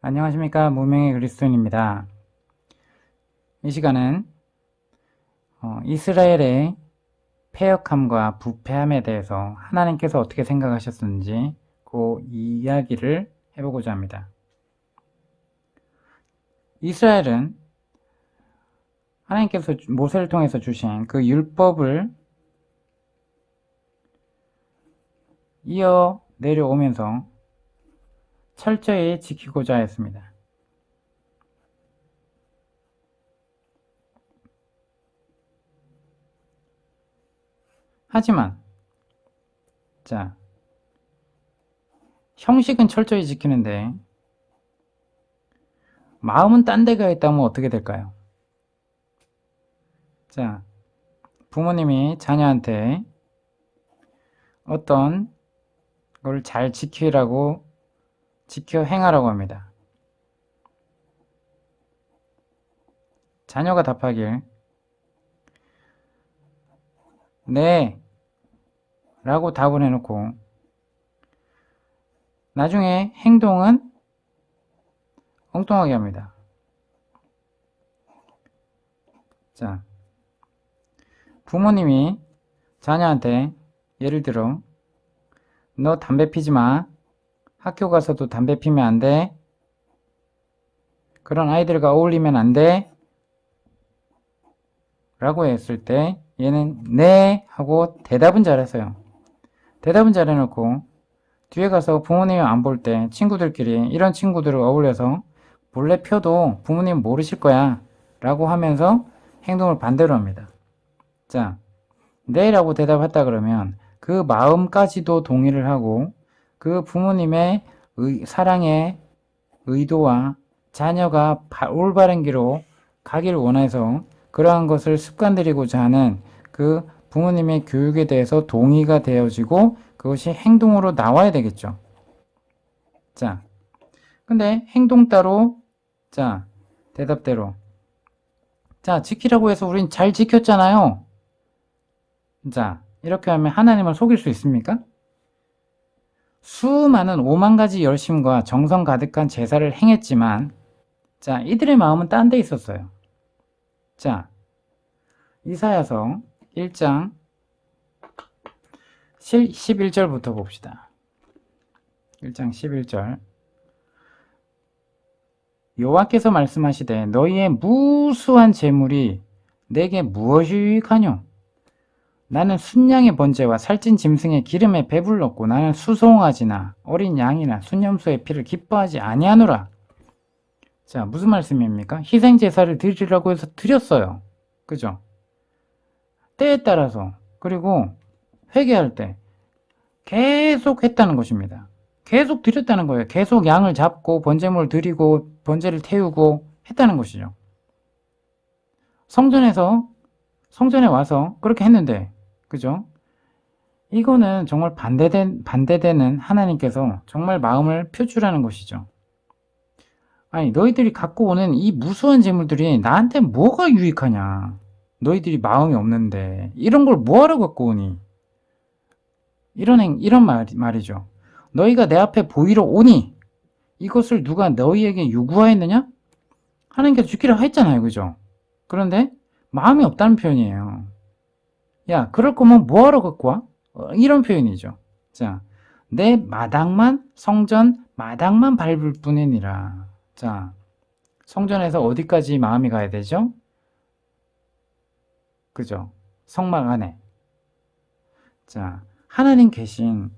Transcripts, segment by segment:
안녕하십니까. 무명의 그리스도인입니다. 이 시간은 이스라엘의 패역함과 부패함에 대해서 하나님께서 어떻게 생각하셨는지 그 이야기를 해보고자 합니다. 이스라엘은 하나님께서 모세를 통해서 주신 그 율법을 이어 내려오면서 철저히 지키고자 했습니다. 하지만 형식은 철저히 지키는데 마음은 딴 데 가 있다면 어떻게 될까요? 부모님이 자녀한테 어떤 걸 잘 지키라고 지켜 행하라고 합니다. 자녀가 답하길 네 라고 답을 해놓고 나중에 행동은 엉뚱하게 합니다. 부모님이 자녀한테 예를 들어 너 담배 피지 마. 학교 가서도 담배 피면 안 돼. 그런 아이들과 어울리면 안 돼. 라고 했을 때 얘는 네 하고 대답은 잘했어요. 대답은 잘해놓고 뒤에 가서 부모님이 안 볼 때 친구들끼리 이런 친구들을 어울려서 몰래 펴도 부모님 모르실 거야 라고 하면서 행동을 반대로 합니다. 네 라고 대답했다 그러면 그 마음까지도 동의를 하고 그 부모님의 사랑의 의도와 자녀가 올바른 길로 가길 원해서 그러한 것을 습관들이고자 하는 그 부모님의 교육에 대해서 동의가 되어지고 그것이 행동으로 나와야 되겠죠. 근데 행동 따로 대답대로 지키라고 해서 우린 잘 지켰잖아요. 이렇게 하면 하나님을 속일 수 있습니까? 수많은 5만 가지 열심과 정성 가득한 제사를 행했지만 이들의 마음은 딴 데 있었어요. 이사야서 1장 11절부터 봅시다. 1장 11절 여호와께서 말씀하시되 너희의 무수한 재물이 내게 무엇이 유익하뇨? 나는 순양의 번제와 살찐 짐승의 기름에 배불렀고 나는 수송아지나 어린 양이나 순염소의 피를 기뻐하지 아니하노라. 무슨 말씀입니까? 희생제사를 드리라고 해서 드렸어요. 그죠? 때에 따라서 그리고 회개할 때 계속 했다는 것입니다. 계속 드렸다는 거예요. 계속 양을 잡고 번제물을 드리고 번제를 태우고 했다는 것이죠. 성전에 와서 그렇게 했는데 그죠? 이거는 정말 반대되는 하나님께서 정말 마음을 표출하는 것이죠. 아니 너희들이 갖고 오는 이 무수한 재물들이 나한테 뭐가 유익하냐? 너희들이 마음이 없는데 이런 걸 뭐하러 갖고 오니? 이런 말이죠. 너희가 내 앞에 보이러 오니 이것을 누가 너희에게 요구하였느냐? 하나님께서 주기로 했잖아요. 그죠? 그런데 마음이 없다는 표현이에요. 야, 그럴 거면 뭐하러 갖고 와? 이런 표현이죠. 내 마당만, 성전 마당만 밟을 뿐이니라. 성전에서 어디까지 마음이 가야 되죠? 그죠? 성막 안에. 하나님 계신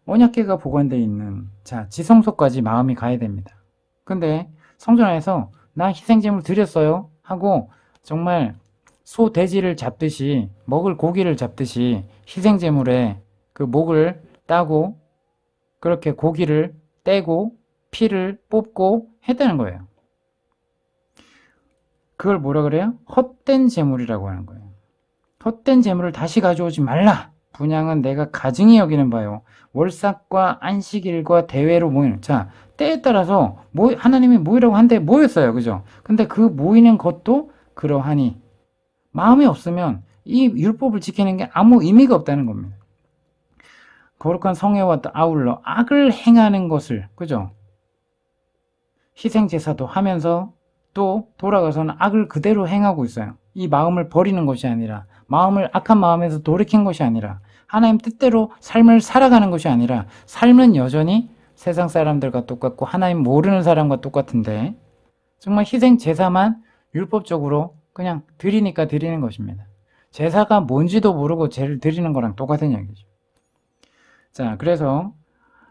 언약궤가 보관되어 있는 지성소까지 마음이 가야 됩니다. 근데 성전 안에서 나 희생제물 드렸어요 하고 정말 소 돼지를 잡듯이 먹을 고기를 잡듯이 희생제물에 그 목을 따고 그렇게 고기를 떼고 피를 뽑고 했다는 거예요. 그걸 뭐라 그래요? 헛된 제물이라고 하는 거예요. 헛된 제물을 다시 가져오지 말라. 분향은 내가 가증히 여기는 바요. 월삭과 안식일과 대회로 모이는. 때에 따라서 하나님이 모이라고 한데 모였어요. 그죠? 근데 그 모이는 것도 그러하니 마음이 없으면 이 율법을 지키는 게 아무 의미가 없다는 겁니다. 거룩한 성회와 아울러 악을 행하는 것을 그죠? 희생제사도 하면서 또 돌아가서는 악을 그대로 행하고 있어요. 이 마음을 버리는 것이 아니라, 악한 마음에서 돌이킨 것이 아니라, 하나님 뜻대로 삶을 살아가는 것이 아니라, 삶은 여전히 세상 사람들과 똑같고 하나님 모르는 사람과 똑같은데, 정말 희생제사만 율법적으로 그냥 드리니까 드리는 것입니다. 제사가 뭔지도 모르고 제를 드리는 거랑 똑같은 얘기죠. 자, 그래서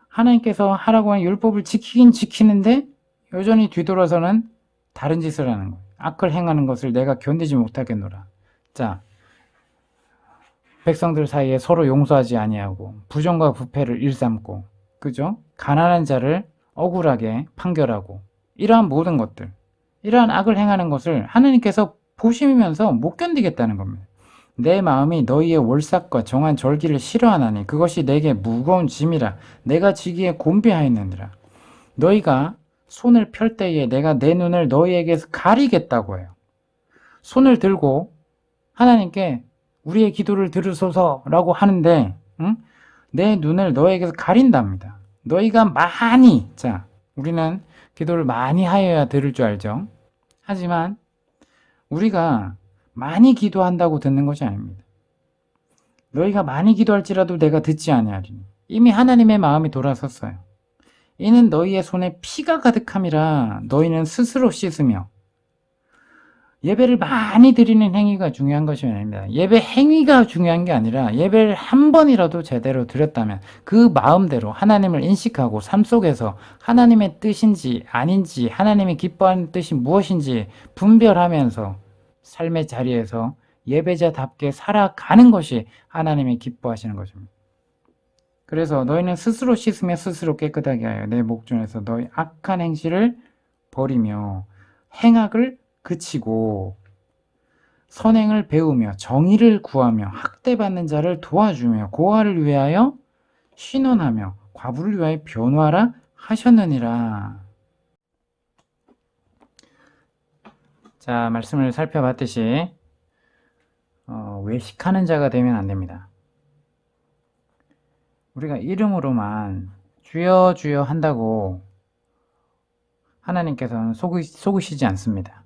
하나님께서 하라고 한 율법을 지키긴 지키는데 여전히 뒤돌아서는 다른 짓을 하는 거예요. 악을 행하는 것을 내가 견디지 못하겠노라. 자, 백성들 사이에 서로 용서하지 아니하고 부정과 부패를 일삼고, 그죠? 가난한 자를 억울하게 판결하고, 이러한 모든 것들, 이러한 악을 행하는 것을 하나님께서 보시면서 못 견디겠다는 겁니다. 내 마음이 너희의 월삭과 정한 절기를 싫어하나니 그것이 내게 무거운 짐이라 내가 지기에 곤비하였느니라. 너희가 손을 펼 때에 내가 내 눈을 너희에게서 가리겠다고 해요. 손을 들고 하나님께 우리의 기도를 들으소서라고 하는데, 내 눈을 너희에게서 가린답니다. 너희가 많이, 자, 우리는 기도를 많이 하여야 들을 줄 알죠. 하지만 우리가 많이 기도한다고 듣는 것이 아닙니다. 너희가 많이 기도할지라도 내가 듣지 아니하리니 이미 하나님의 마음이 돌아섰어요. 이는 너희의 손에 피가 가득함이라 너희는 스스로 씻으며. 예배를 많이 드리는 행위가 중요한 것이 아닙니다. 예배 행위가 중요한 게 아니라 예배를 한 번이라도 제대로 드렸다면 그 마음대로 하나님을 인식하고 삶 속에서 하나님의 뜻인지 아닌지, 하나님이 기뻐하는 뜻이 무엇인지 분별하면서 삶의 자리에서 예배자답게 살아가는 것이 하나님이 기뻐하시는 것입니다. 그래서 너희는 스스로 씻으며 스스로 깨끗하게 하여 내 목전에서 너희 악한 행실을 버리며 행악을 그치고 선행을 배우며 정의를 구하며 학대받는 자를 도와주며 고아를 위하여 신원하며 과부를 위하여 변호하라 하셨느니라. 자, 말씀을 살펴봤듯이 외식하는 자가 되면 안 됩니다. 우리가 이름으로만 주여 주여 한다고 하나님께서는 속으시지 않습니다.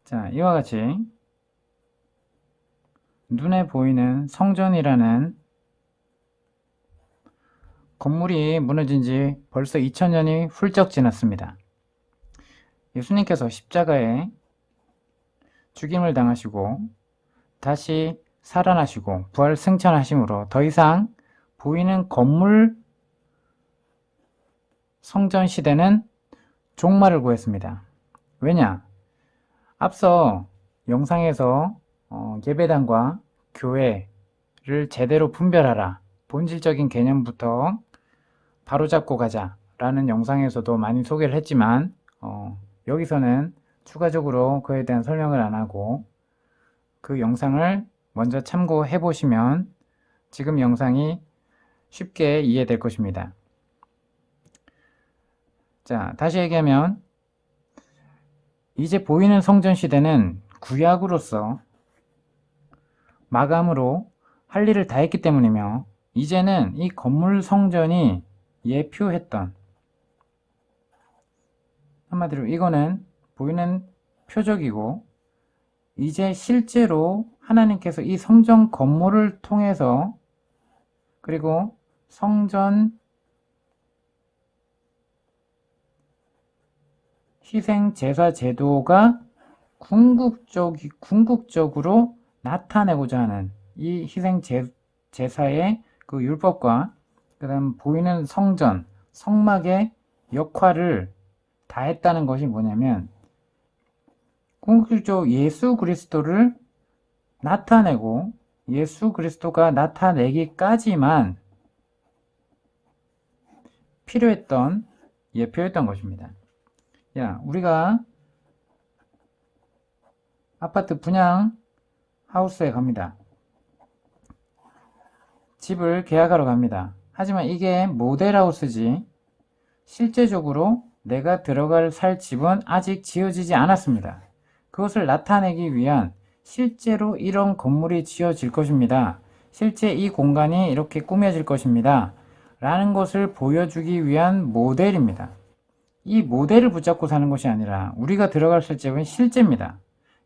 자, 이와 같이 눈에 보이는 성전이라는 건물이 무너진 지 벌써 2000년이 훌쩍 지났습니다. 예수님께서 십자가에 죽임을 당하시고 다시 살아나시고 부활 승천하심으로 더 이상 보이는 건물 성전 시대는 종말을 구했습니다. 왜냐? 앞서 영상에서 예배당과 교회를 제대로 분별하라, 본질적인 개념부터 바로잡고 가자 라는 영상에서도 많이 소개를 했지만 여기서는 추가적으로 그에 대한 설명을 안 하고 그 영상을 먼저 참고해 보시면 지금 영상이 쉽게 이해될 것입니다. 자, 다시 얘기하면 이제 보이는 성전 시대는 구약으로서 마감으로 할 일을 다 했기 때문이며 이제는 이 건물 성전이 예표했던, 한마디로 이거는 보이는 표적이고 이제 실제로 하나님께서 이 성전 건물을 통해서 그리고 성전 희생 제사 제도가 궁극적으로 나타내고자 하는 이 희생 제사의 그 율법과 그다음 보이는 성전, 성막의 역할을 다 했다는 것이 뭐냐면 궁극적으로 예수 그리스도를 나타내고 예수 그리스도가 나타내기까지만 필요했던 예표였던 것입니다. 야, 우리가 아파트 분양 하우스에 갑니다. 집을 계약하러 갑니다. 하지만 이게 모델하우스지 실제적으로 내가 들어갈 살 집은 아직 지어지지 않았습니다. 그것을 나타내기 위한 실제로 이런 건물이 지어질 것입니다. 실제 이 공간이 이렇게 꾸며질 것입니다. 라는 것을 보여주기 위한 모델입니다. 이 모델을 붙잡고 사는 것이 아니라 우리가 들어갈 실제는 실제입니다.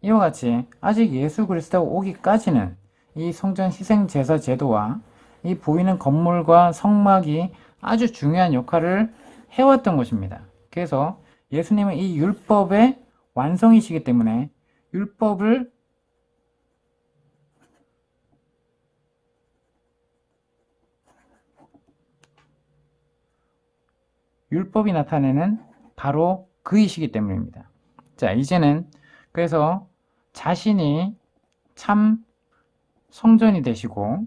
이와 같이 아직 예수 그리스도가 오기까지는 이 성전 희생 제사 제도와 이 보이는 건물과 성막이 아주 중요한 역할을 해왔던 것입니다. 그래서 예수님은 이 율법의 완성이시기 때문에 율법이 나타내는 바로 그이시기 때문입니다. 자, 이제는 그래서 자신이 참 성전이 되시고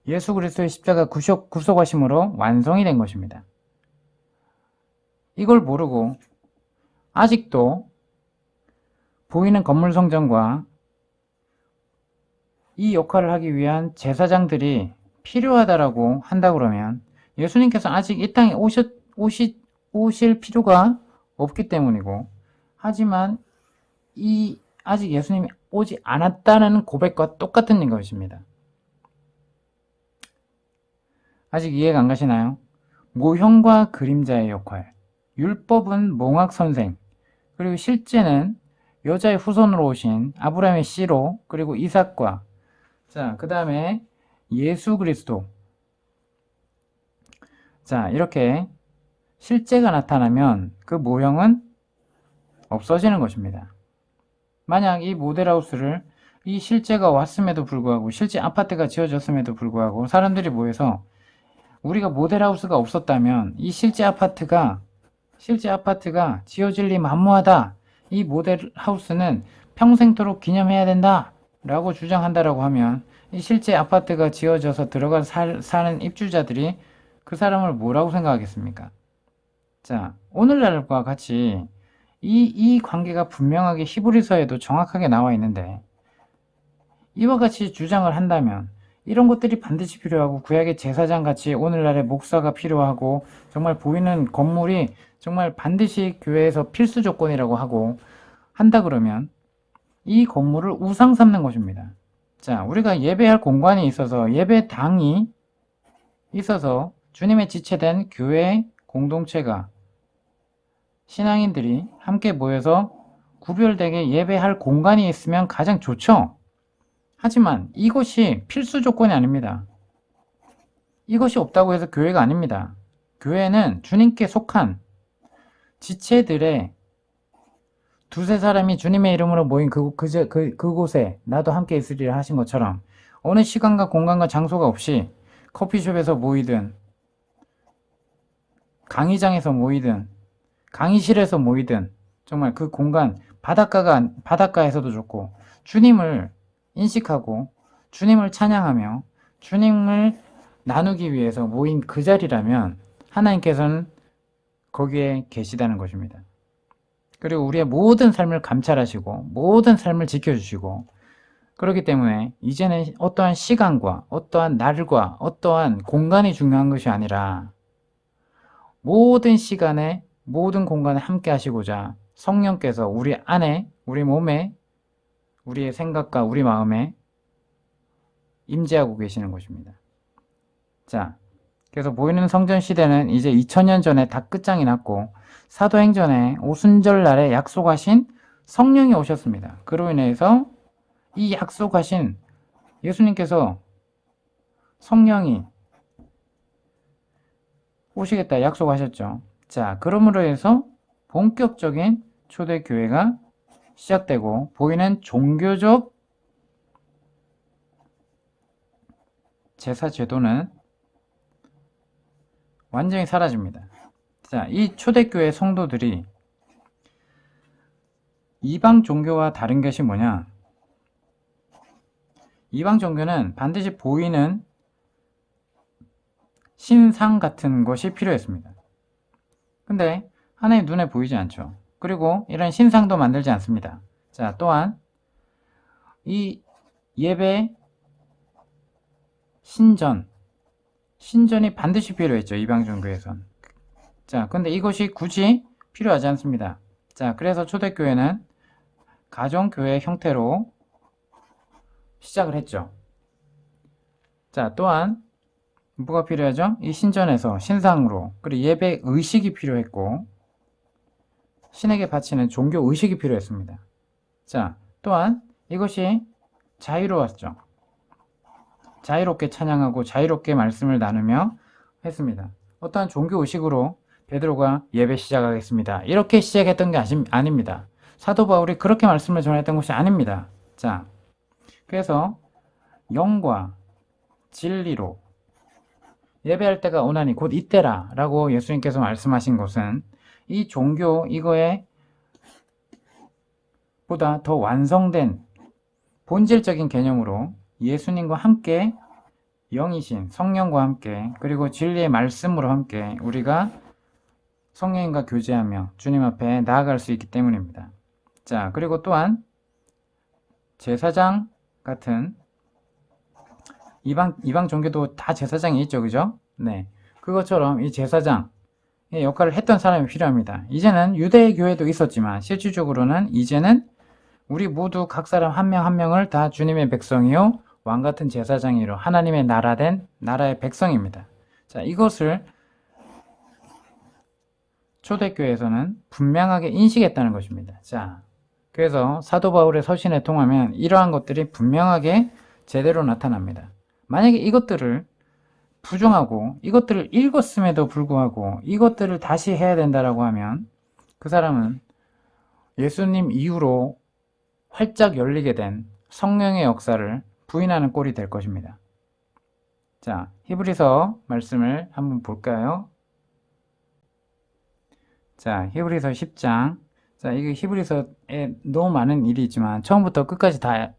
예수 그리스도의 십자가 구속하심으로 완성이 된 것입니다. 이걸 모르고 아직도 보이는 건물 성전과 이 역할을 하기 위한 제사장들이 필요하다라고 한다 그러면 예수님께서 아직 이 땅에 오실 필요가 없기 때문이고, 하지만 아직 예수님이 오지 않았다는 고백과 똑같은 것입니다. 아직 이해가 안 가시나요? 모형과 그림자의 역할, 율법은 몽학 선생, 그리고 실제는 여자의 후손으로 오신 아브라함의 씨로, 그리고 이삭과, 자, 그 다음에 예수 그리스도. 자, 이렇게 실제가 나타나면 그 모형은 없어지는 것입니다. 만약 이 모델하우스를 이 실제가 왔음에도 불구하고, 실제 아파트가 지어졌음에도 불구하고 사람들이 모여서 우리가 모델하우스가 없었다면 이 실제 아파트가 지어질 리 만무하다, 이 모델하우스는 평생토록 기념해야 된다 라고 주장한다라고 하면 이 실제 아파트가 지어져서 들어가 사는 입주자들이 그 사람을 뭐라고 생각하겠습니까? 자, 오늘날과 같이 이 관계가 분명하게 히브리서에도 정확하게 나와 있는데, 이와 같이 주장을 한다면 이런 것들이 반드시 필요하고, 구약의 제사장 같이 오늘날의 목사가 필요하고, 정말 보이는 건물이 정말 반드시 교회에서 필수 조건이라고 하고 한다 그러면 이 건물을 우상 삼는 것입니다. 자, 우리가 예배할 공간이 있어서, 예배당이 있어서 주님의 지체된 교회 공동체가, 신앙인들이 함께 모여서 구별되게 예배할 공간이 있으면 가장 좋죠. 하지만 이것이 필수 조건이 아닙니다. 이것이 없다고 해서 교회가 아닙니다. 교회는 주님께 속한 지체들의 두세 사람이 주님의 이름으로 모인 그곳에 나도 함께 있으리라 하신 것처럼, 어느 시간과 공간과 장소가 없이 커피숍에서 모이든, 강의장에서 모이든, 강의실에서 모이든, 정말 그 공간, 바닷가에서도 좋고, 주님을 인식하고 주님을 찬양하며 주님을 나누기 위해서 모인 그 자리라면 하나님께서는 거기에 계시다는 것입니다. 그리고 우리의 모든 삶을 감찰하시고 모든 삶을 지켜주시고, 그렇기 때문에 이제는 어떠한 시간과 어떠한 날과 어떠한 공간이 중요한 것이 아니라 모든 시간에 모든 공간에 함께 하시고자 성령께서 우리 안에, 우리 몸에, 우리의 생각과 우리 마음에 임재하고 계시는 것입니다. 자, 그래서 보이는 성전 시대는 이제 2000년 전에 다 끝장이 났고, 사도행전에 오순절 날에 약속하신 성령이 오셨습니다. 그로 인해서 이 약속하신 예수님께서 성령이 오시겠다 약속하셨죠. 자, 그러므로 해서 본격적인 초대교회가 시작되고, 보이는 종교적 제사 제도는 완전히 사라집니다. 자, 이 초대교회 성도들이 이방 종교와 다른 것이 뭐냐? 이방 종교는 반드시 보이는 신상 같은 것이 필요했습니다. 근데 하나님 눈에 보이지 않죠. 그리고 이런 신상도 만들지 않습니다. 자, 또한 이 예배 신전이 반드시 필요했죠. 이방 종교에선. 자, 근데 이것이 굳이 필요하지 않습니다. 자, 그래서 초대교회는 가정교회 형태로 시작을 했죠. 자, 또한 뭐가 필요하죠? 이 신전에서 신상으로, 그리고 예배 의식이 필요했고, 신에게 바치는 종교 의식이 필요했습니다. 자, 또한 이것이 자유로웠죠. 자유롭게 찬양하고 자유롭게 말씀을 나누며 했습니다. 어떠한 종교 의식으로 베드로가 예배 시작하겠습니다. 이렇게 시작했던 게 아닙니다. 사도 바울이 그렇게 말씀을 전했던 것이 아닙니다. 자, 그래서 영과 진리로 예배할 때가 오나니 곧 이때라 라고 예수님께서 말씀하신 것은 이 종교 이거에 보다 더 완성된 본질적인 개념으로 예수님과 함께 영이신 성령과 함께 그리고 진리의 말씀으로 함께 우리가 성령님과 교제하며 주님 앞에 나아갈 수 있기 때문입니다. 자, 그리고 또한 제사장 같은 이방 종교도 다 제사장이 있죠, 그죠? 네, 그것처럼 이 제사장의 역할을 했던 사람이 필요합니다. 이제는 유대 교회도 있었지만 실질적으로는 이제는 우리 모두 각 사람 한 명 한 명을 다 주님의 백성이요 왕 같은 제사장이로 하나님의 나라의 백성입니다. 자, 이것을 초대교회에서는 분명하게 인식했다는 것입니다. 자, 그래서 사도 바울의 서신에 통하면 이러한 것들이 분명하게 제대로 나타납니다. 만약에 이것들을 부정하고 이것들을 읽었음에도 불구하고 이것들을 다시 해야 된다라고 하면 그 사람은 예수님 이후로 활짝 열리게 된 성령의 역사를 부인하는 꼴이 될 것입니다. 자, 히브리서 말씀을 한번 볼까요? 자, 히브리서 10장. 자, 이게 히브리서에 너무 많은 일이 있지만 처음부터 끝까지 다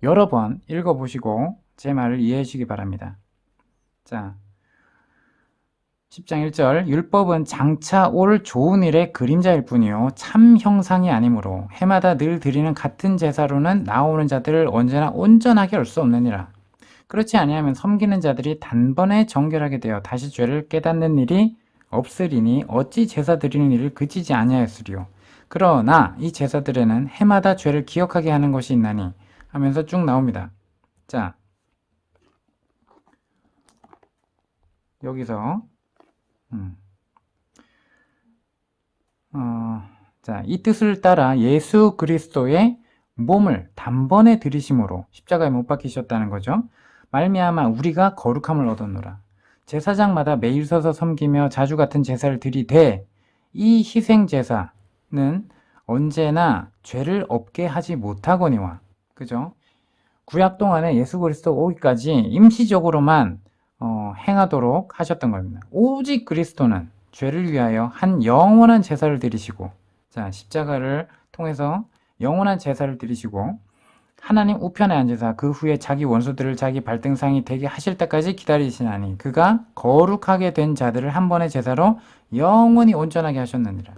여러 번 읽어보시고 제 말을 이해해 주시기 바랍니다. 자, 10장 1절 율법은 장차 올 좋은 일의 그림자일 뿐이요 참 형상이 아니므로 해마다 늘 드리는 같은 제사로는 나오는 자들을 언제나 온전하게 할 수 없느니라. 그렇지 아니하면 섬기는 자들이 단번에 정결하게 되어 다시 죄를 깨닫는 일이 없으리니 어찌 제사 드리는 일을 그치지 아니하였으리요. 그러나 이 제사들에는 해마다 죄를 기억하게 하는 것이 있나니 하면서 쭉 나옵니다. 자, 여기서 자, 이 뜻을 따라 예수 그리스도의 몸을 단번에 들이심으로 십자가에 못 박히셨다는 거죠. 말미암아 우리가 거룩함을 얻었노라. 제사장마다 매일 서서 섬기며 자주 같은 제사를 드리되 이 희생 제사는 언제나 죄를 없게 하지 못하거니와, 그죠? 구약 동안에 예수 그리스도 오기까지 임시적으로만 행하도록 하셨던 겁니다. 오직 그리스도는 죄를 위하여 한 영원한 제사를 드리시고, 자, 십자가를 통해서 영원한 제사를 드리시고 하나님 우편에 앉으사 그 후에 자기 원수들을 자기 발등상이 되게 하실 때까지 기다리시나니 그가 거룩하게 된 자들을 한 번의 제사로 영원히 온전하게 하셨느니라.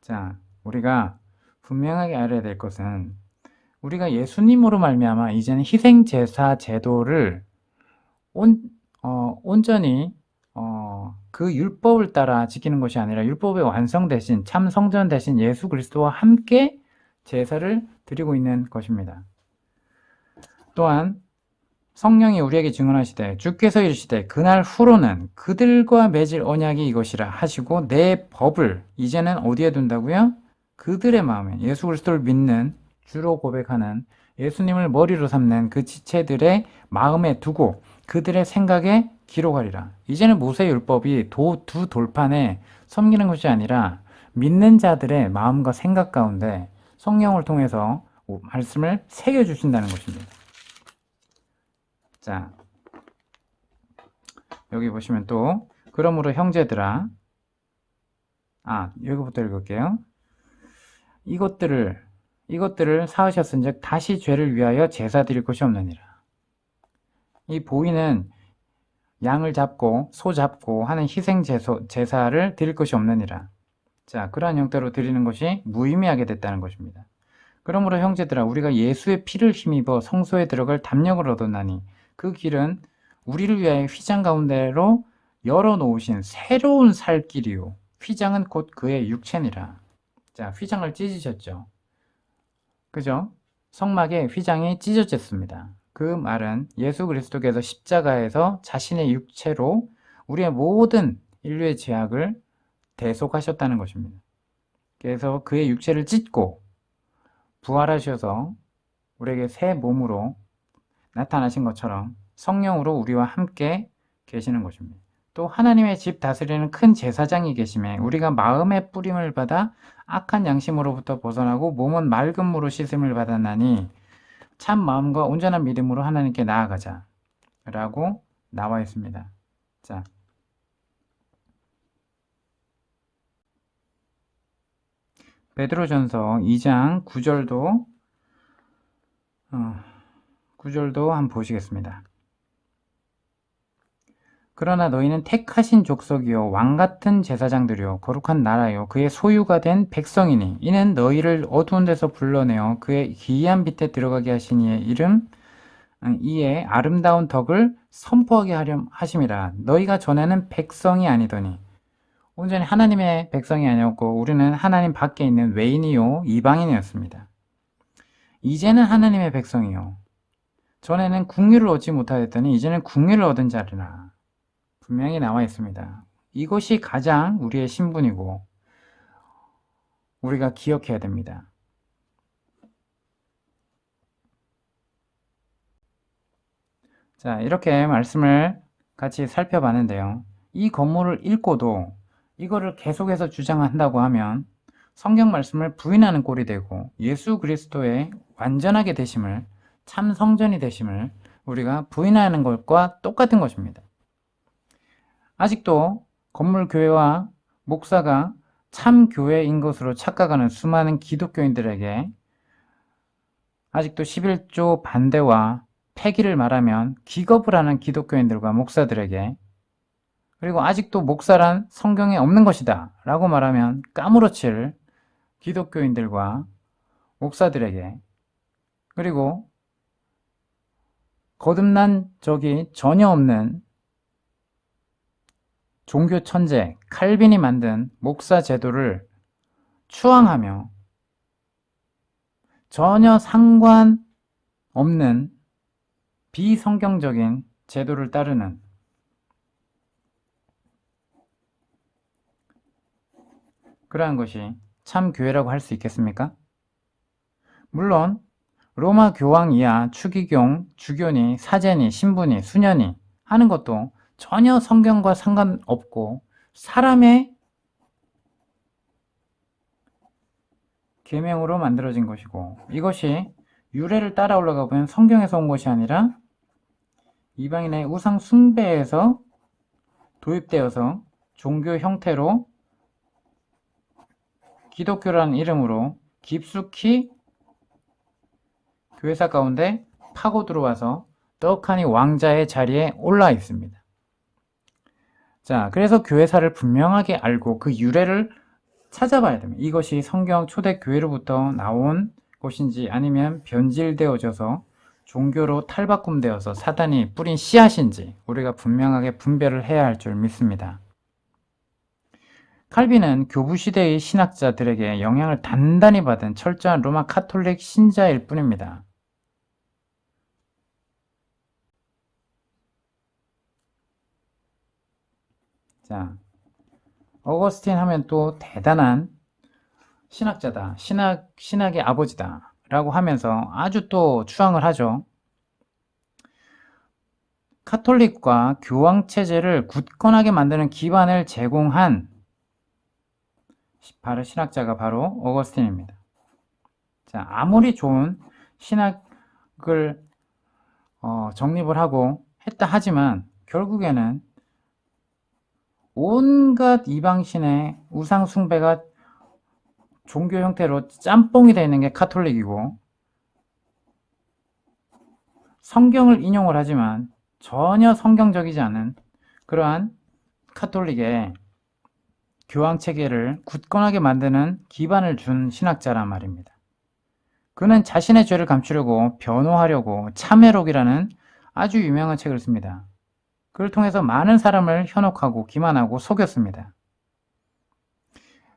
자, 우리가 분명하게 알아야 될 것은 우리가 예수님으로 말미암아 이제는 희생제사 제도를 온전히 그 율법을 따라 지키는 것이 아니라 율법의 완성 대신 참 성전 대신 예수 그리스도와 함께 제사를 드리고 있는 것입니다. 또한 성령이 우리에게 증언하시되 주께서 이르시되 그날 후로는 그들과 맺을 언약이 이것이라 하시고 내 법을 이제는 어디에 둔다고요? 그들의 마음에 예수 그리스도를 믿는 주로 고백하는 예수님을 머리로 삼는 그 지체들의 마음에 두고 그들의 생각에 기록하리라. 이제는 모세율법이 두 돌판에 섬기는 것이 아니라 믿는 자들의 마음과 생각 가운데 성령을 통해서 말씀을 새겨주신다는 것입니다. 자, 여기 보시면 또 그러므로 형제들아, 여기부터 읽을게요. 이것들을 사으셨은즉 다시 죄를 위하여 제사 드릴 것이 없느니라. 이 보이는 양을 잡고 소 잡고 하는 희생 제사를 드릴 것이 없느니라. 자, 그러한 형태로 드리는 것이 무의미하게 됐다는 것입니다. 그러므로 형제들아, 우리가 예수의 피를 힘입어 성소에 들어갈 담력을 얻었나니 그 길은 우리를 위하여 휘장 가운데로 열어놓으신 새로운 살 길이요 휘장은 곧 그의 육체니라. 자, 휘장을 찢으셨죠. 그죠? 성막에 휘장이 찢어졌습니다. 그 말은 예수 그리스도께서 십자가에서 자신의 육체로 우리의 모든 인류의 죄악을 대속하셨다는 것입니다. 그래서 그의 육체를 찢고 부활하셔서 우리에게 새 몸으로 나타나신 것처럼 성령으로 우리와 함께 계시는 것입니다. 또 하나님의 집 다스리는 큰 제사장이 계심에 우리가 마음의 뿌림을 받아 악한 양심으로부터 벗어나고 몸은 맑은 물로 씻음을 받았나니 참 마음과 온전한 믿음으로 하나님께 나아가자 라고 나와 있습니다. 자, 베드로전서 2장 9절도 한번 보시겠습니다. 그러나 너희는 택하신 족속이요 왕같은 제사장들이요 거룩한 나라요 그의 소유가 된 백성이니 이는 너희를 어두운 데서 불러내어 그의 기이한 빛에 들어가게 하신 이의 이의 아름다운 덕을 선포하게 하려 하심이라. 너희가 전에는 백성이 아니더니 온전히 하나님의 백성이 아니었고 우리는 하나님 밖에 있는 외인이요 이방인이었습니다. 이제는 하나님의 백성이요 전에는 국류를 얻지 못하였더니 이제는 국류를 얻은 자리라. 분명히 나와 있습니다. 이것이 가장 우리의 신분이고 우리가 기억해야 됩니다. 자, 이렇게 말씀을 같이 살펴봤는데요. 이 건물을 읽고도 이거를 계속해서 주장한다고 하면 성경 말씀을 부인하는 꼴이 되고 예수 그리스도의 완전하게 되심을, 참 성전이 되심을 우리가 부인하는 것과 똑같은 것입니다. 아직도 건물 교회와 목사가 참 교회인 것으로 착각하는 수많은 기독교인들에게 아직도 11조 반대와 폐기를 말하면 기겁을 하는 기독교인들과 목사들에게, 그리고 아직도 목사란 성경에 없는 것이다 라고 말하면 까무러칠 기독교인들과 목사들에게, 그리고 거듭난 적이 전혀 없는 종교 천재 칼빈이 만든 목사 제도를 추앙하며 전혀 상관없는 비성경적인 제도를 따르는 그러한 것이 참 교회라고 할 수 있겠습니까? 물론 로마 교황 이하 추기경, 주교니, 사제니, 신부니, 수녀니 하는 것도 전혀 성경과 상관없고 사람의 계명으로 만들어진 것이고 이것이 유래를 따라 올라가 보면 성경에서 온 것이 아니라 이방인의 우상 숭배에서 도입되어서 종교 형태로 기독교라는 이름으로 깊숙이 교회사 가운데 파고 들어와서 떡하니 왕자의 자리에 올라 있습니다. 자, 그래서 교회사를 분명하게 알고 그 유래를 찾아봐야 됩니다. 이것이 성경 초대교회로부터 나온 것인지 아니면 변질되어져서 종교로 탈바꿈되어서 사단이 뿌린 씨앗인지 우리가 분명하게 분별을 해야 할 줄 믿습니다. 칼빈은 교부시대의 신학자들에게 영향을 단단히 받은 철저한 로마 카톨릭 신자일 뿐입니다. 자, 어거스틴 하면 또 대단한 신학자다, 신학의 아버지다 라고 하면서 아주 또 추앙을 하죠. 카톨릭과 교황 체제를 굳건하게 만드는 기반을 제공한 바로 신학자가 바로 어거스틴입니다. 자, 아무리 좋은 신학을 정립을 하고 했다 하지만 결국에는 온갖 이방신의 우상 숭배가 종교 형태로 짬뽕이 되어 있는 게 카톨릭이고 성경을 인용을 하지만 전혀 성경적이지 않은 그러한 카톨릭의 교황 체계를 굳건하게 만드는 기반을 준 신학자란 말입니다. 그는 자신의 죄를 감추려고 변호하려고 참회록이라는 아주 유명한 책을 씁니다. 그를 통해서 많은 사람을 현혹하고 기만하고 속였습니다.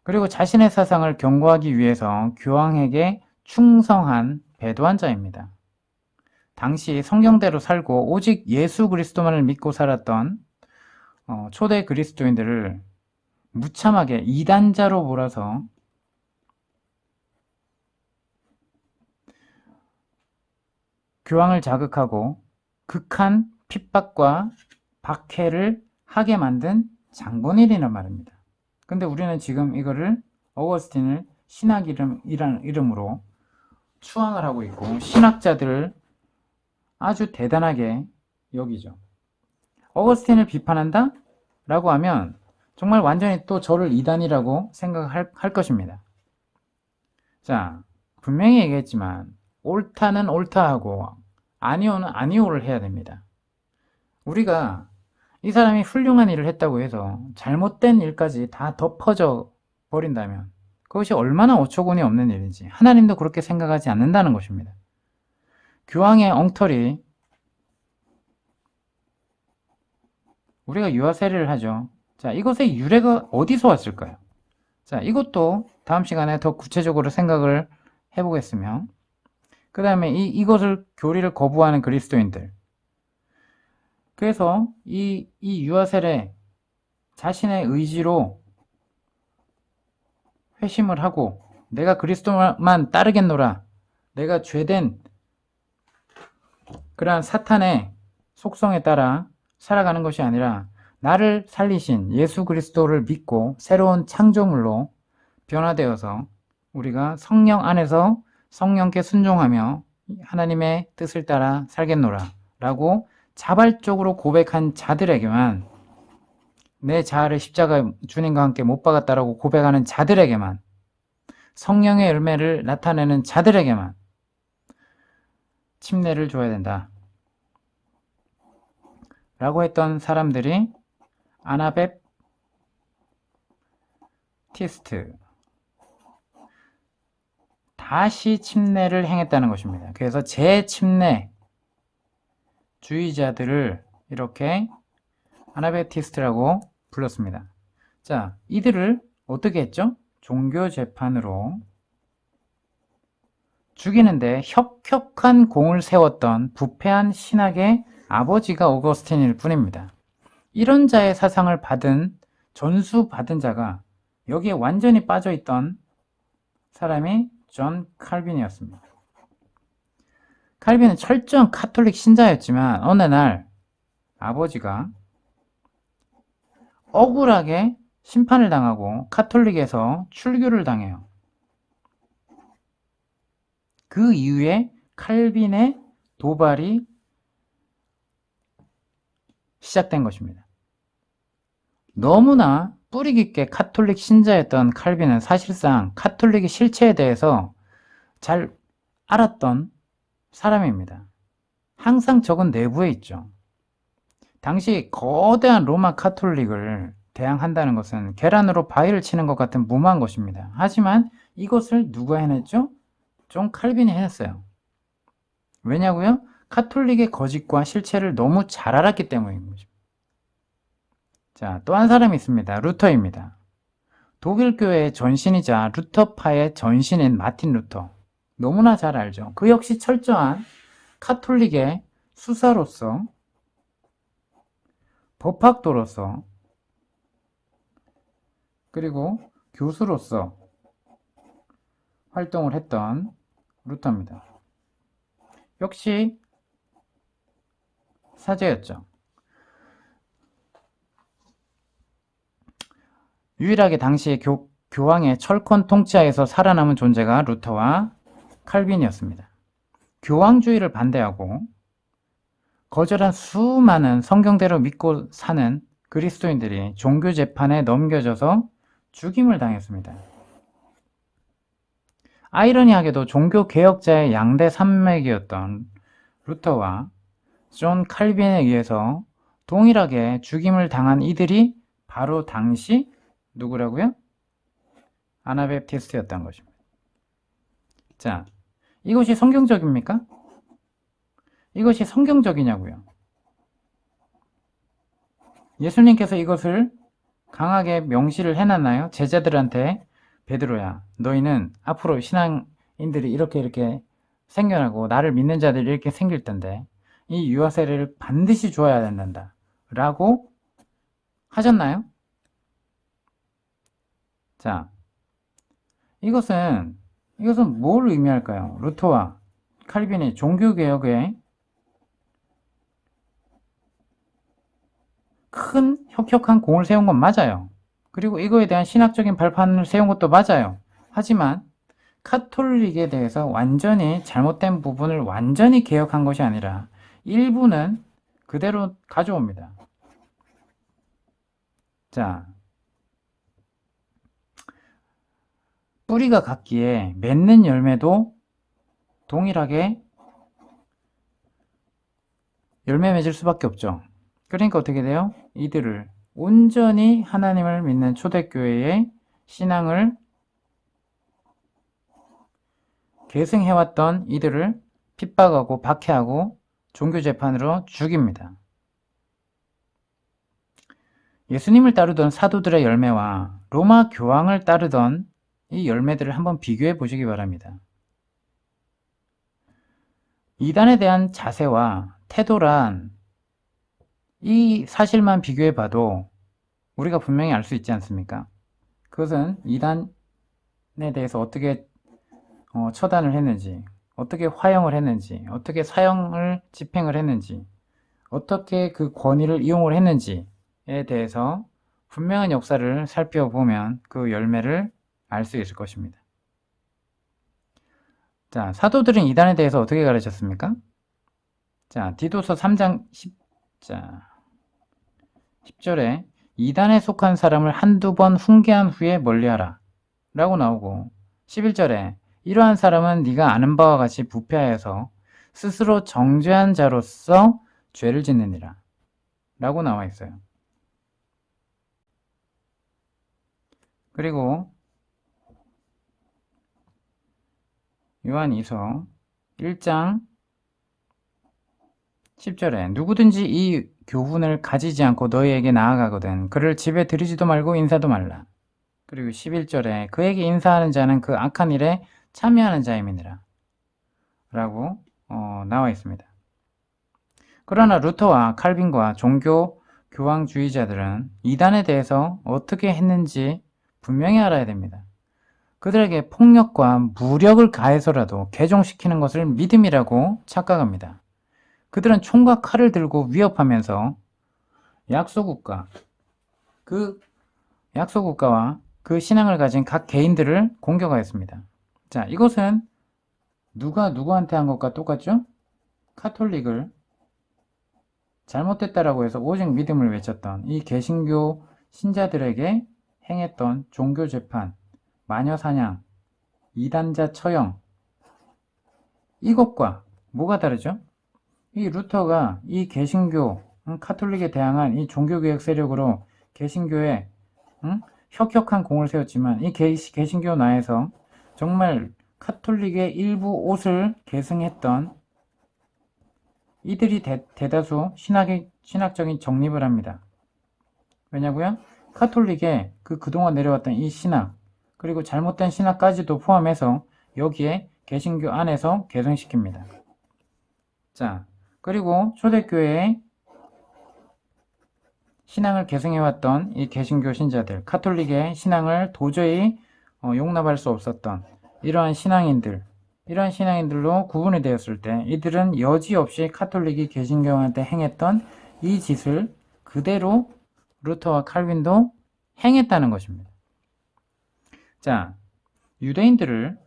그리고 자신의 사상을 경고하기 위해서 교황에게 충성한 배도한 자입니다. 당시 성경대로 살고 오직 예수 그리스도만을 믿고 살았던 초대 그리스도인들을 무참하게 이단자로 몰아서 교황을 자극하고 극한 핍박과 박해를 하게 만든 장본인이란 말입니다. 근데 우리는 지금 이거를 어거스틴을 신학 이름으로 추앙을 하고 있고 신학자들을 아주 대단하게 여기죠. 어거스틴을 비판한다? 라고 하면 정말 완전히 또 저를 이단이라고 생각할 것입니다. 자, 분명히 얘기했지만 옳다는 옳다하고 아니오는 아니오를 해야 됩니다. 우리가 이 사람이 훌륭한 일을 했다고 해서 잘못된 일까지 다 덮어져 버린다면 그것이 얼마나 어처구니 없는 일인지 하나님도 그렇게 생각하지 않는다는 것입니다. 교황의 엉터리, 우리가 유아 세례를 하죠. 자, 이것의 유래가 어디서 왔을까요? 자, 이것도 다음 시간에 더 구체적으로 생각을 해보겠으며, 그 다음에 이것을 교리를 거부하는 그리스도인들. 그래서 이 유아 세례 자신의 의지로 회심을 하고 내가 그리스도만 따르겠노라, 내가 죄된 그러한 사탄의 속성에 따라 살아가는 것이 아니라 나를 살리신 예수 그리스도를 믿고 새로운 창조물로 변화되어서 우리가 성령 안에서 성령께 순종하며 하나님의 뜻을 따라 살겠노라 라고 자발적으로 고백한 자들에게만, 내 자아를 십자가 주님과 함께 못 박았다라고 고백하는 자들에게만, 성령의 열매를 나타내는 자들에게만 침례를 줘야 된다 라고 했던 사람들이 아나베프티스트, 다시 침례를 행했다는 것입니다. 그래서 재침례 주의자들을 이렇게 아나베프티스트라고 불렀습니다. 자, 이들을 어떻게 했죠? 종교재판으로 죽이는데 혁혁한 공을 세웠던 부패한 신학의 아버지가 어거스틴일 뿐입니다. 이런 자의 사상을 전수받은 자가 여기에 완전히 빠져있던 사람이 존 칼빈이었습니다. 칼빈은 철저한 카톨릭 신자였지만 어느 날 아버지가 억울하게 심판을 당하고 카톨릭에서 출교를 당해요. 그 이후에 칼빈의 도발이 시작된 것입니다. 너무나 뿌리 깊게 카톨릭 신자였던 칼빈은 사실상 카톨릭의 실체에 대해서 잘 알았던 사람입니다. 항상 적은 내부에 있죠. 당시 거대한 로마 카톨릭을 대항한다는 것은 계란으로 바위를 치는 것 같은 무모한 것입니다. 하지만 이것을 누가 해냈죠? 존 칼빈이 해냈어요. 왜냐고요? 카톨릭의 거짓과 실체를 너무 잘 알았기 때문인 거죠. 자, 또 한 사람이 있습니다. 루터입니다. 독일교회의 전신이자 루터파의 전신인 마틴 루터. 너무나 잘 알죠. 그 역시 철저한 카톨릭의 수사로서, 법학도로서, 그리고 교수로서 활동을 했던 루터입니다. 역시 사제였죠. 유일하게 당시 교황의 철권 통치하에서 살아남은 존재가 루터와 칼빈이었습니다. 교황주의를 반대하고 거절한 수많은 성경대로 믿고 사는 그리스도인들이 종교재판에 넘겨져서 죽임을 당했습니다. 아이러니하게도 종교개혁자의 양대 산맥이었던 루터와 존 칼빈에 의해서 동일하게 죽임을 당한 이들이 바로 당시 누구라고요? 아나베프티스트였던 것입니다. 자, 이것이 성경적입니까? 이것이 성경적이냐고요? 예수님께서 이것을 강하게 명시를 해놨나요? 제자들한테 베드로야, 너희는 앞으로 신앙인들이 이렇게 생겨나고 나를 믿는 자들이 이렇게 생길 텐데 이 유아 세례를 반드시 줘야 된다 라고 하셨나요? 자, 이것은 뭘 의미할까요? 루터와 칼빈이 종교개혁에 큰 혁혁한 공을 세운 건 맞아요. 그리고 이거에 대한 신학적인 발판을 세운 것도 맞아요. 하지만 카톨릭에 대해서 완전히 잘못된 부분을 완전히 개혁한 것이 아니라 일부는 그대로 가져옵니다. 자, 뿌리가 같기에 맺는 열매도 동일하게 열매 맺을 수밖에 없죠. 그러니까 어떻게 돼요? 이들을 온전히 하나님을 믿는 초대교회의 신앙을 계승해왔던 이들을 핍박하고 박해하고 종교재판으로 죽입니다. 예수님을 따르던 사도들의 열매와 로마 교황을 따르던 이 열매들을 한번 비교해 보시기 바랍니다. 이단에 대한 자세와 태도란 이 사실만 비교해 봐도 우리가 분명히 알 수 있지 않습니까? 그것은 이단에 대해서 어떻게 처단을 했는지, 어떻게 화형을 했는지, 어떻게 사형을 집행을 했는지, 어떻게 그 권위를 이용을 했는지에 대해서 분명한 역사를 살펴보면 그 열매를 알 수 있을 것입니다. 자, 사도들은 이단에 대해서 어떻게 가르쳤습니까? 자, 디도서 3장 10절에 이단에 속한 사람을 한두 번 훈계한 후에 멀리하라 라고 나오고 11절에 이러한 사람은 네가 아는 바와 같이 부패하여서 스스로 정죄한 자로서 죄를 짓느니라 라고 나와 있어요. 그리고 요한이서 1장 10절에 누구든지 이 교훈을 가지지 않고 너희에게 나아가거든 그를 집에 들이지도 말고 인사도 말라. 그리고 11절에 그에게 인사하는 자는 그 악한 일에 참여하는 자임이니라 라고 나와 있습니다. 그러나 루터와 칼빈과 종교 교황주의자들은 이단에 대해서 어떻게 했는지 분명히 알아야 됩니다. 그들에게 폭력과 무력을 가해서라도 개종시키는 것을 믿음이라고 착각합니다. 그들은 총과 칼을 들고 위협하면서 약소국가와 그 신앙을 가진 각 개인들을 공격하였습니다. 자, 이것은 누가 누구한테 한 것과 똑같죠? 카톨릭을 잘못됐다라고 해서 오직 믿음을 외쳤던 이 개신교 신자들에게 행했던 종교재판, 마녀사냥, 이단자 처형 이것과 뭐가 다르죠? 이 루터가 이 개신교, 카톨릭에 대항한 이 종교개혁 세력으로 개신교에 혁혁한 공을 세웠지만 이 개신교 나에서 정말 카톨릭의 일부 옷을 계승했던 이들이 대다수 신학적인 정립을 합니다. 왜냐고요? 카톨릭에 그동안 내려왔던 이 신학 그리고 잘못된 신학까지도 포함해서 여기에 개신교 안에서 계승시킵니다. 자, 그리고 초대교회의 신앙을 계승해왔던 이 개신교 신자들, 카톨릭의 신앙을 도저히 용납할 수 없었던 이러한 신앙인들로 구분이 되었을 때 이들은 여지없이 카톨릭이 개신교한테 행했던 이 짓을 그대로 루터와 칼빈도 행했다는 것입니다. 자, 유대인들을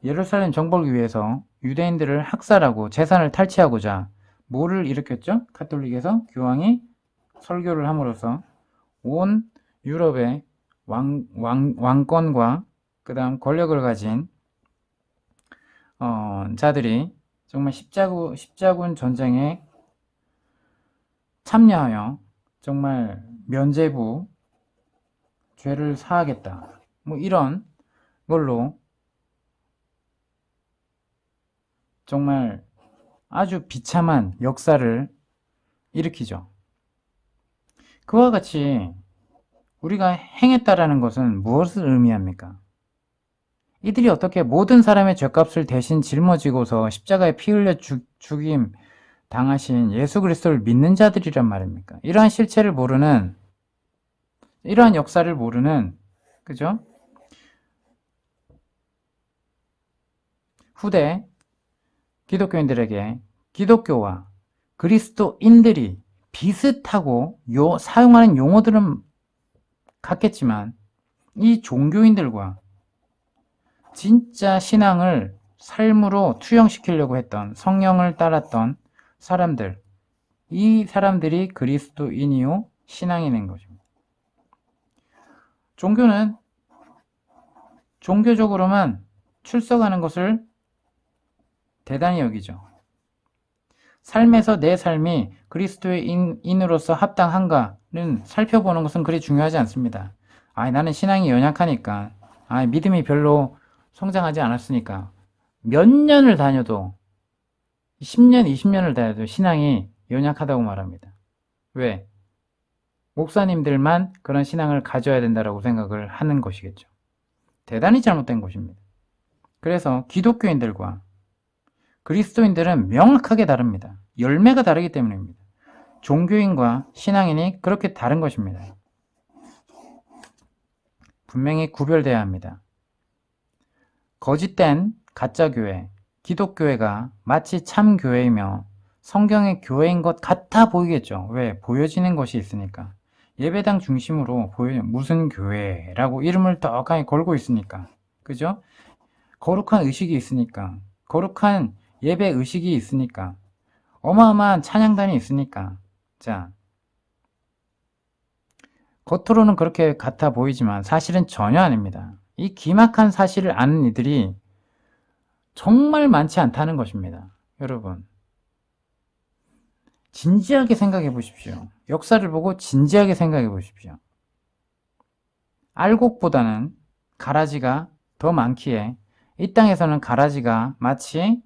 예루살렘 정복을 위해서 유대인들을 학살하고 재산을 탈취하고자 뭐를 일으켰죠? 카톨릭에서 교황이 설교를 함으로써 온 유럽의 왕권과 그 다음 권력을 가진 자들이 정말 십자군 전쟁에 참여하여 정말 면죄부 죄를 사하겠다 뭐 이런 걸로 정말 아주 비참한 역사를 일으키죠. 그와 같이 우리가 행했다라는 것은 무엇을 의미합니까? 이들이 어떻게 모든 사람의 죄값을 대신 짊어지고서 십자가에 피 흘려 죽임 당하신 예수 그리스도를 믿는 자들이란 말입니까? 이러한 실체를 모르는, 이러한 역사를 모르는, 그죠? 후대 기독교인들에게 기독교와 그리스도인들이 비슷하고 사용하는 용어들은 같겠지만 이 종교인들과 진짜 신앙을 삶으로 투영시키려고 했던, 성령을 따랐던 사람들, 이 사람들이 그리스도인이요 신앙인인 것입니다. 종교는 종교적으로만 출석하는 것을 대단히 여기죠. 삶에서 내 삶이 그리스도의 인으로서 합당한가는 살펴보는 것은 그리 중요하지 않습니다. 나는 신앙이 연약하니까, 믿음이 별로 성장하지 않았으니까 몇 년을 다녀도 10년, 20년을 다녀도 신앙이 연약하다고 말합니다. 왜? 목사님들만 그런 신앙을 가져야 된다고 생각을 하는 것이겠죠. 대단히 잘못된 것입니다. 그래서 기독교인들과 그리스도인들은 명확하게 다릅니다. 열매가 다르기 때문입니다. 종교인과 신앙인이 그렇게 다른 것입니다. 분명히 구별돼야 합니다. 거짓된 가짜교회, 기독교회가 마치 참교회이며 성경의 교회인 것 같아 보이겠죠. 왜? 보여지는 것이 있으니까. 예배당 중심으로 무슨 교회라고 이름을 떡하니 걸고 있으니까. 그죠? 거룩한 의식이 있으니까. 거룩한 예배 의식이 있으니까. 어마어마한 찬양단이 있으니까. 자, 겉으로는 그렇게 같아 보이지만 사실은 전혀 아닙니다. 이 기막한 사실을 아는 이들이 정말 많지 않다는 것입니다. 여러분, 진지하게 생각해 보십시오. 역사를 보고 진지하게 생각해 보십시오. 알곡보다는 가라지가 더 많기에 이 땅에서는 가라지가 마치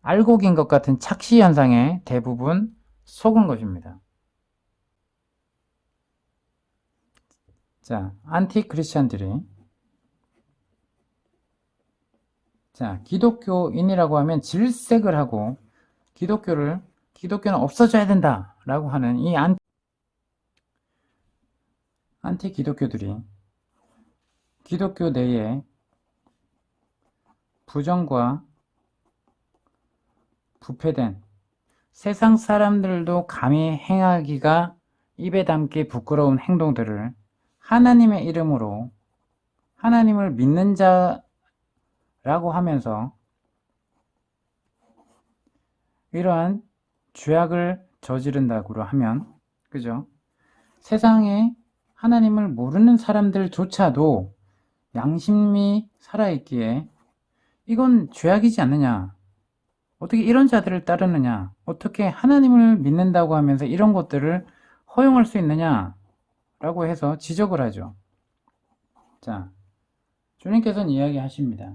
알곡인 것 같은 착시 현상에 대부분 속은 것입니다. 자, 안티 크리스찬들이, 자, 기독교인이라고 하면 질색을 하고 기독교는 없어져야 된다 라고 하는 이 안티 기독교들이 기독교 내에 부정과 부패된, 세상 사람들도 감히 행하기가 입에 담기 부끄러운 행동들을 하나님의 이름으로 하나님을 믿는 자라고 하면서 이러한 죄악을 저지른다고 하면, 그죠? 세상에 하나님을 모르는 사람들조차도 양심이 살아있기에 이건 죄악이지 않느냐, 어떻게 이런 자들을 따르느냐, 어떻게 하나님을 믿는다고 하면서 이런 것들을 허용할 수 있느냐 라고 해서 지적을 하죠. 자, 주님께서는 이야기하십니다.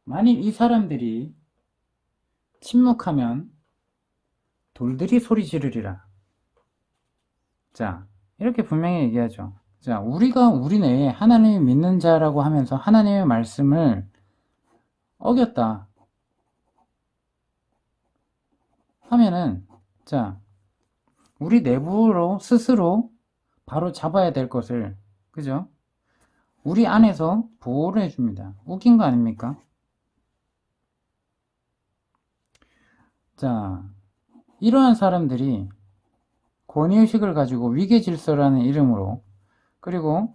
만일 이 사람들이 침묵하면 돌들이 소리 지르리라. 자, 이렇게 분명히 얘기하죠. 자, 우리가 우리 내에 하나님을 믿는 자라고 하면서 하나님의 말씀을 어겼다 하면은, 자, 우리 내부로 스스로 바로 잡아야 될 것을, 그죠? 우리 안에서 보호를 해줍니다. 웃긴 거 아닙니까? 자, 이러한 사람들이 권위의식을 가지고 위계질서라는 이름으로, 그리고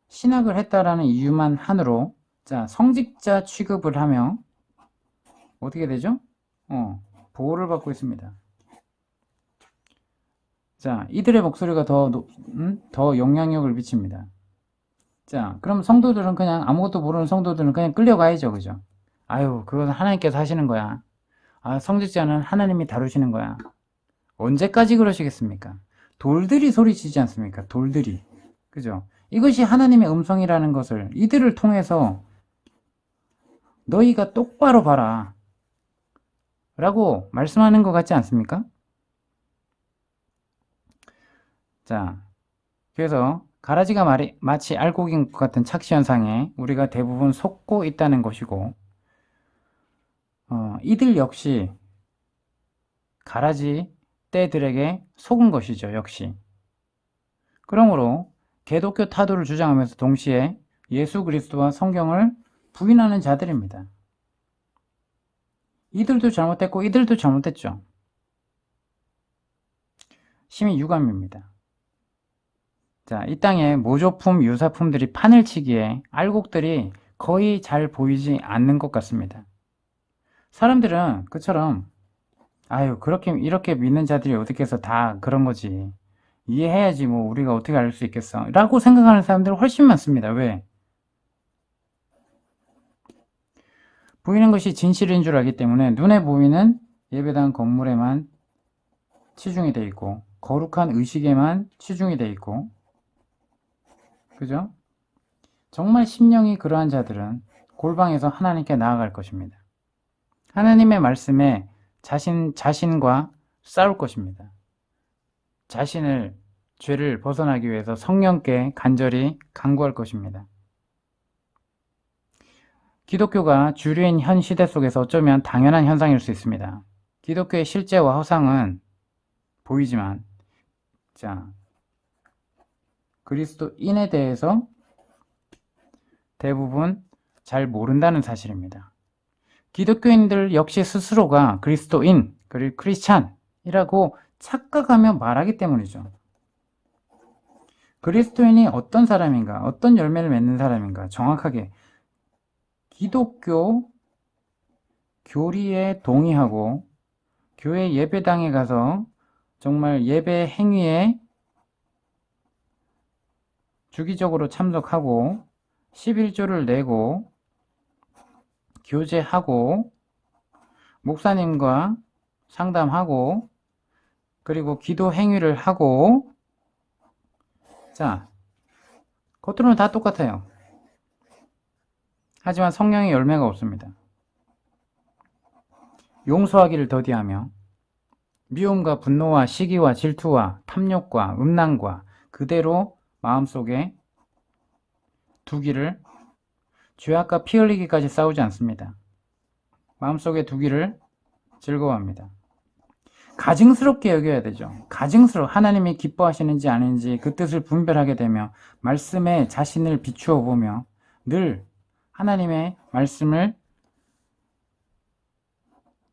신학을 했다라는 이유만 한으로, 자, 성직자 취급을 하며 어떻게 되죠? 보호를 받고 있습니다. 자, 이들의 목소리가 더 영향력을 미칩니다. 자, 그럼 성도들은 그냥, 아무것도 모르는 성도들은 그냥 끌려가야죠. 그죠? 아유, 그건 하나님께서 하시는 거야. 성직자는 하나님이 다루시는 거야. 언제까지 그러시겠습니까? 돌들이 소리치지 않습니까? 돌들이. 그죠? 이것이 하나님의 음성이라는 것을 이들을 통해서 너희가 똑바로 봐라 라고 말씀하는 것 같지 않습니까? 자, 그래서 가라지가 마치 알곡인 것 같은 착시현상에 우리가 대부분 속고 있다는 것이고, 이들 역시 가라지 떼들에게 속은 것이죠, 역시. 그러므로 개독교 타도를 주장하면서 동시에 예수 그리스도와 성경을 부인하는 자들입니다. 이들도 잘못됐고 이들도 잘못됐죠. 심히 유감입니다. 자, 이 땅에 모조품, 유사품들이 판을 치기에 알곡들이 거의 잘 보이지 않는 것 같습니다. 사람들은 그처럼 아유 그렇게 이렇게 믿는 자들이 어떻게 해서 다 그런 거지, 이해해야지 뭐 우리가 어떻게 알 수 있겠어 라고 생각하는 사람들은 훨씬 많습니다. 왜? 보이는 것이 진실인 줄 알기 때문에 눈에 보이는 예배당 건물에만 치중이 돼 있고 거룩한 의식에만 치중이 돼 있고, 그죠? 정말 심령이 그러한 자들은 골방에서 하나님께 나아갈 것입니다. 하나님의 말씀에 자신과 싸울 것입니다. 자신을 죄를 벗어나기 위해서 성령께 간절히 간구할 것입니다. 기독교가 주류인 현 시대 속에서 어쩌면 당연한 현상일 수 있습니다. 기독교의 실제와 허상은 보이지만, 자, 그리스도인에 대해서 대부분 잘 모른다는 사실입니다. 기독교인들 역시 스스로가 그리스도인, 그리고 크리스찬이라고 착각하며 말하기 때문이죠. 그리스도인이 어떤 사람인가, 어떤 열매를 맺는 사람인가, 정확하게 기독교 교리에 동의하고 교회 예배당에 가서 정말 예배 행위에 주기적으로 참석하고 11조를 내고 교제하고 목사님과 상담하고 그리고 기도 행위를 하고, 자, 겉으로는 다 똑같아요. 하지만 성령의 열매가 없습니다. 용서하기를 더디하며 미움과 분노와 시기와 질투와 탐욕과 음란과 그대로 마음속에 두기를, 죄악과 피 흘리기까지 싸우지 않습니다. 마음속에 두기를 즐거워합니다. 가증스럽게 여겨야 되죠. 하나님이 기뻐하시는지 아닌지 그 뜻을 분별하게 되며 말씀에 자신을 비추어 보며 늘 하나님의 말씀을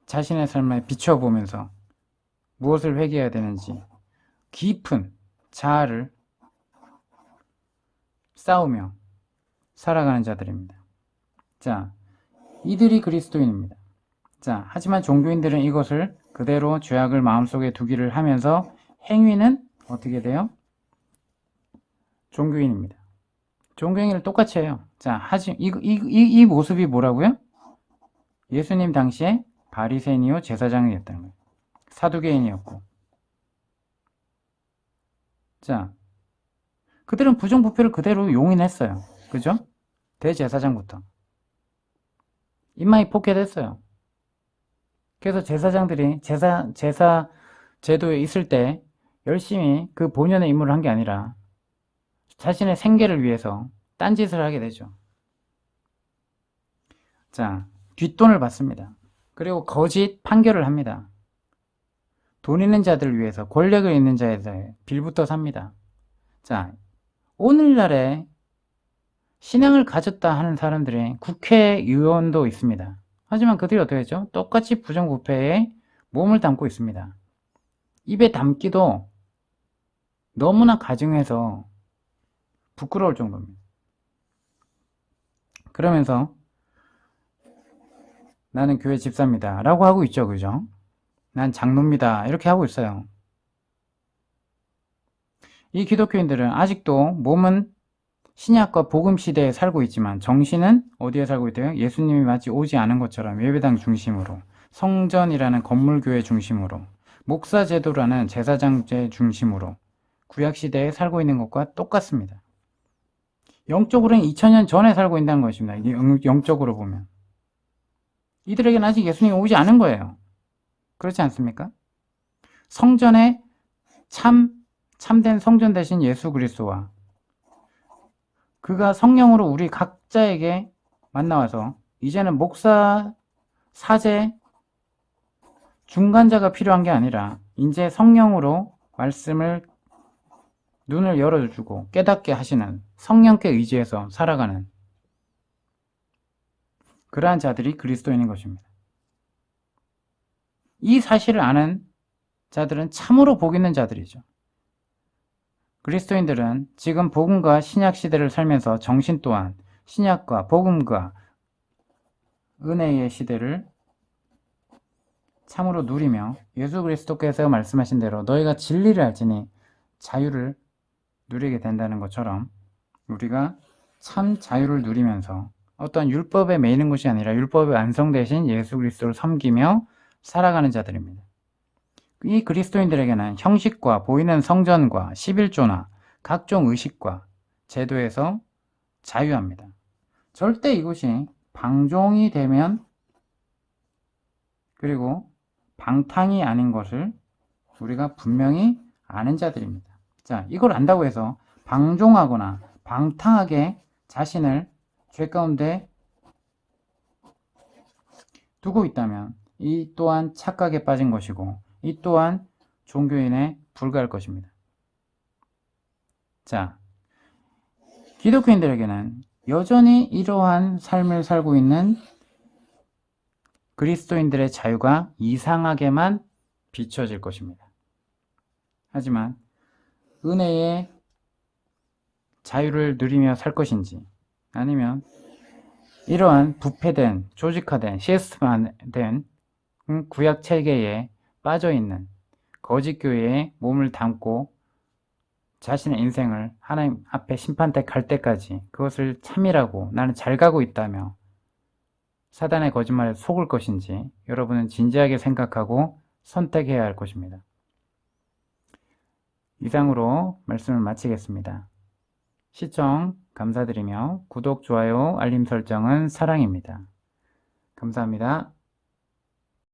자신의 삶에 비추어 보면서 무엇을 회개해야 되는지 깊은 자아를 싸우며 살아가는 자들입니다. 자, 이들이 그리스도인입니다. 자, 하지만 종교인들은 이것을 그대로 죄악을 마음속에 두기를 하면서 행위는 어떻게 돼요? 종교인입니다. 종교인을 똑같이 해요. 자, 이 모습이 뭐라고요? 예수님 당시에 바리새인이요 제사장이었다는 거예요. 사두개인이었고. 자, 그들은 부정부패를 그대로 용인했어요. 그죠? 대제사장부터. 인마이 포켓했어요. 그래서 제사장들이 제사 제도에 있을 때 열심히 그 본연의 임무를 한 게 아니라 자신의 생계를 위해서 딴짓을 하게 되죠. 자, 뒷돈을 받습니다. 그리고 거짓 판결을 합니다. 돈 있는 자들을 위해서, 권력을 있는 자에 대해 빌부터 삽니다. 자, 오늘날에 신앙을 가졌다 하는 사람들이 국회의원도 있습니다. 하지만 그들이 어떻게 했죠? 똑같이 부정부패에 몸을 담고 있습니다. 입에 담기도 너무나 가증해서 부끄러울 정도입니다. 그러면서 나는 교회 집사입니다 라고 하고 있죠. 그죠? 난 장로입니다 이렇게 하고 있어요. 이 기독교인들은 아직도 몸은 신약과 복음 시대에 살고 있지만 정신은 어디에 살고 있대요? 예수님이 마치 오지 않은 것처럼 예배당 중심으로, 성전이라는 건물교회 중심으로, 목사제도라는 제사장제 중심으로 구약시대에 살고 있는 것과 똑같습니다. 영적으로는 2000년 전에 살고 있다는 것입니다. 이게 영적으로 보면. 이들에게는 아직 예수님이 오지 않은 거예요. 그렇지 않습니까? 성전에 참 참된 성전 대신 예수 그리스도와 그가 성령으로 우리 각자에게 만나와서 이제는 목사, 사제, 중간자가 필요한 게 아니라 이제 성령으로 말씀을 눈을 열어주고 깨닫게 하시는 성령께 의지해서 살아가는 그러한 자들이 그리스도인인 것입니다. 이 사실을 아는 자들은 참으로 복 있는 자들이죠. 그리스도인들은 지금 복음과 신약 시대를 살면서 정신 또한 신약과 복음과 은혜의 시대를 참으로 누리며 예수 그리스도께서 말씀하신 대로 너희가 진리를 알지니 자유를 누리게 된다는 것처럼 우리가 참 자유를 누리면서 어떤 율법에 매이는 것이 아니라 율법의 완성 대신 예수 그리스도를 섬기며 살아가는 자들입니다. 이 그리스도인들에게는 형식과 보이는 성전과 11조나 각종 의식과 제도에서 자유합니다. 절대 이것이 방종이 되면 그리고 방탕이 아닌 것을 우리가 분명히 아는 자들입니다. 자, 이걸 안다고 해서 방종하거나 방탕하게 자신을 죄 가운데 두고 있다면 이 또한 착각에 빠진 것이고 이 또한 종교인에 불과할 것입니다. 자, 기독교인들에게는 여전히 이러한 삶을 살고 있는 그리스도인들의 자유가 이상하게만 비춰질 것입니다. 하지만 은혜의 자유를 누리며 살 것인지 아니면 이러한 부패된, 조직화된, 시스템화된 구약 체계에 빠져있는 거짓 교회에 몸을 담고 자신의 인생을 하나님 앞에 심판대 갈 때까지 그것을 참이라고 나는 잘 가고 있다며 사단의 거짓말에 속을 것인지 여러분은 진지하게 생각하고 선택해야 할 것입니다. 이상으로 말씀을 마치겠습니다. 시청 감사드리며 구독, 좋아요, 알림 설정은 사랑입니다. 감사합니다.